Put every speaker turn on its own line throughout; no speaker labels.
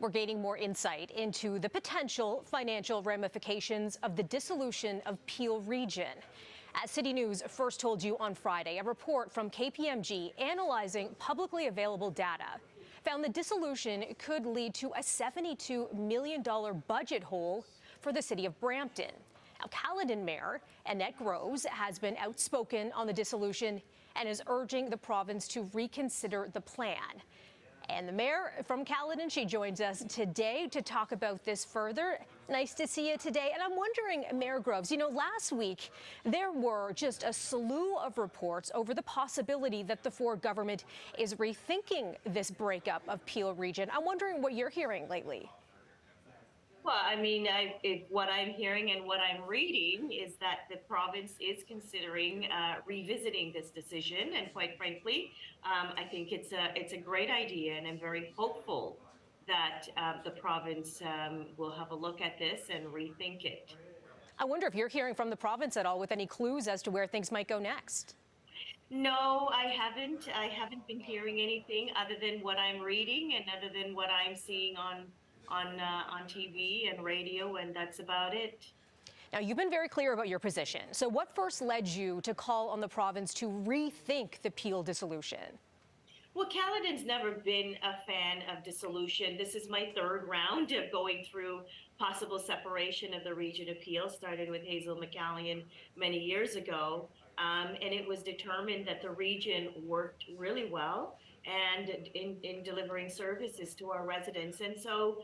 We're gaining more insight into the potential financial ramifications of the dissolution of Peel Region. As City News first told you on Friday, a report from KPMG analyzing publicly available data found the dissolution could lead to a $72 million budget hole for the city of Brampton. Now, Caledon Mayor Annette Groves has been outspoken on the dissolution and is urging the province to reconsider the plan. And the mayor from Caledon, she joins us today to talk about this further. Nice to see you today. And I'm wondering, Mayor Groves, last week there were just a slew of reports over the possibility that the Ford government is rethinking this breakup of Peel Region. I'm wondering what you're hearing lately.
Well, I mean, what I'm hearing and what I'm reading is that the province is considering revisiting this decision, and quite frankly, I think it's a great idea, and I'm very hopeful that the province will have a look at this and rethink it.
I wonder if you're hearing from the province at all with any clues as to where things might go next.
No, I haven't. I haven't been hearing anything other than what I'm reading and other than what I'm seeing on TV and radio, and that's about it.
Now, you've been very clear about your position. So what first led you to call on the province to rethink the Peel dissolution?
Well, Caledon's never been a fan of dissolution. This is my third round of going through possible separation of the region of Peel, started with Hazel McCallion many years ago. And it was determined that the region worked really well and in delivering services to our residents. And so,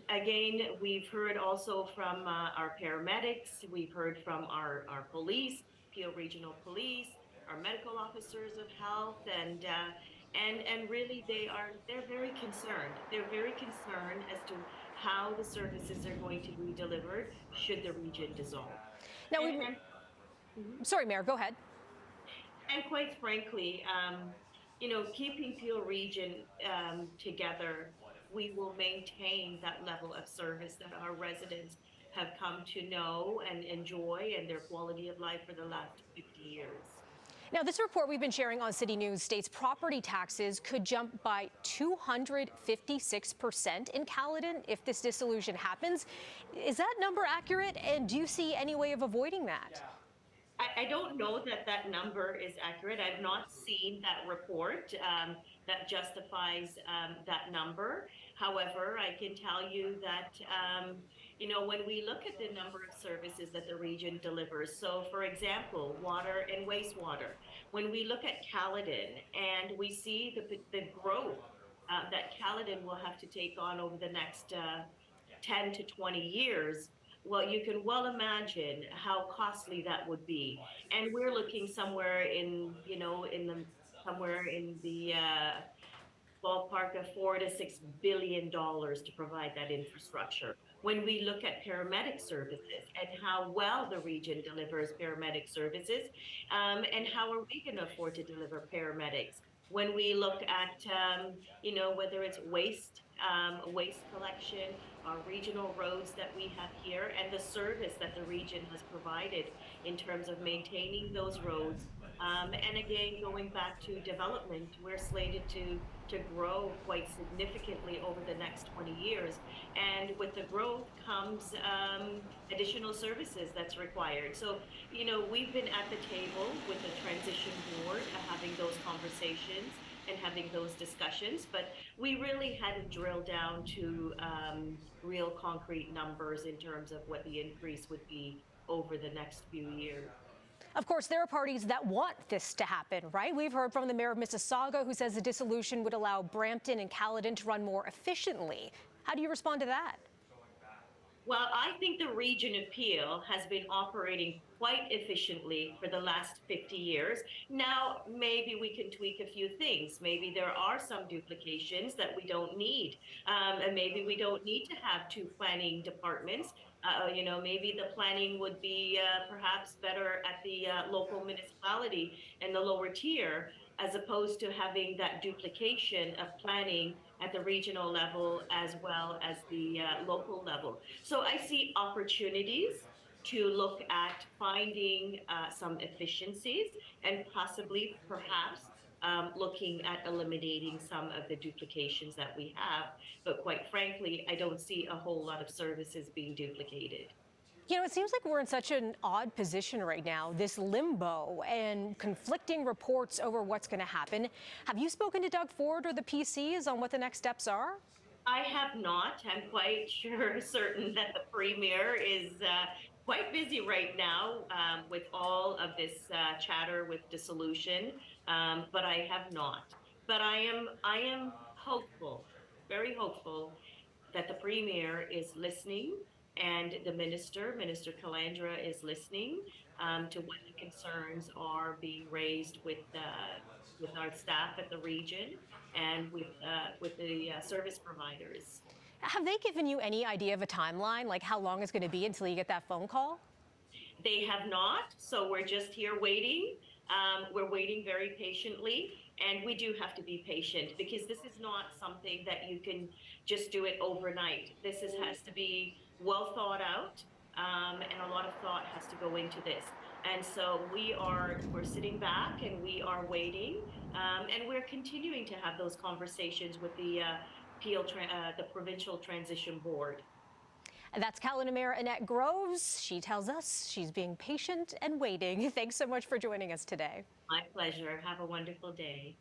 again, we've heard also from our paramedics, we've heard from our police, Peel Regional Police, our medical officers of health, and really they're very concerned. They're very concerned as to how the services are going to be delivered should the region dissolve.
Now, sorry, Mayor, go ahead.
And quite frankly, keeping Peel Region together, we will maintain that level of service that our residents have come to know and enjoy, and their quality of life for the last 50 years.
Now, this report we've been sharing on City News states property taxes could jump by 256% in Caledon if this dissolution happens. Is that number accurate? And do you see any way of avoiding that?
I don't know that number is accurate. I've not seen that report that justifies that number. However, I can tell you that, when we look at the number of services that the region delivers, so for example, water and wastewater, when we look at Caledon and we see the growth that Caledon will have to take on over the next 10 to 20 years, well, you can well imagine how costly that would be. And we're looking somewhere in the ballpark of $4 to $6 billion to provide that infrastructure. When we look at paramedic services and how well the region delivers paramedic services, and how are we going to afford to deliver paramedics? When we look at, whether it's waste collection, our regional roads that we have here, and the service that the region has provided in terms of maintaining those roads. And again, going back to development, we're slated to grow quite significantly over the next 20 years. And with the growth comes additional services that's required. So, we've been at the table with the transition board having those conversations and having those discussions, but we really hadn't drilled down to real concrete numbers in terms of what the increase would be over the next few years.
Of course, there are parties that want this to happen, right? We've heard from the mayor of Mississauga, who says the dissolution would allow Brampton and Caledon to run more efficiently. How do you respond to that?
Well, I think the region of Peel has been operating quite efficiently for the last 50 years. Now, maybe we can tweak a few things. Maybe there are some duplications that we don't need. And maybe we don't need to have two planning departments. Maybe the planning would be perhaps better at the local municipality and the lower tier, as opposed to having that duplication of planning at the regional level as well as the local level. So I see opportunities to look at finding some efficiencies and possibly, perhaps, looking at eliminating some of the duplications that we have. But quite frankly, I don't see a whole lot of services being duplicated.
You know, it seems like we're in such an odd position right now, this limbo and conflicting reports over what's going to happen. Have you spoken to Doug Ford or the PCs on what the next steps are?
I have not. I'm quite certain that the premier is quite busy right now with all of this chatter with dissolution, but I have not. But I am hopeful, very hopeful, that the premier is listening and the Minister Calandra, is listening to what the concerns are being raised with our staff at the region and with the service providers.
Have they given you any idea of a timeline, like how long it's going to be until you get that phone call?
They have not, so we're just here waiting. We're waiting very patiently, and we do have to be patient because this is not something that you can just do it overnight. Has to be well thought out, and a lot of thought has to go into this. And so we're sitting back and we are waiting, and we're continuing to have those conversations with the the Provincial Transition Board.
And that's Caledon Mayor Annette Groves. She tells us she's being patient and waiting. Thanks so much for joining us today.
My pleasure. Have a wonderful day.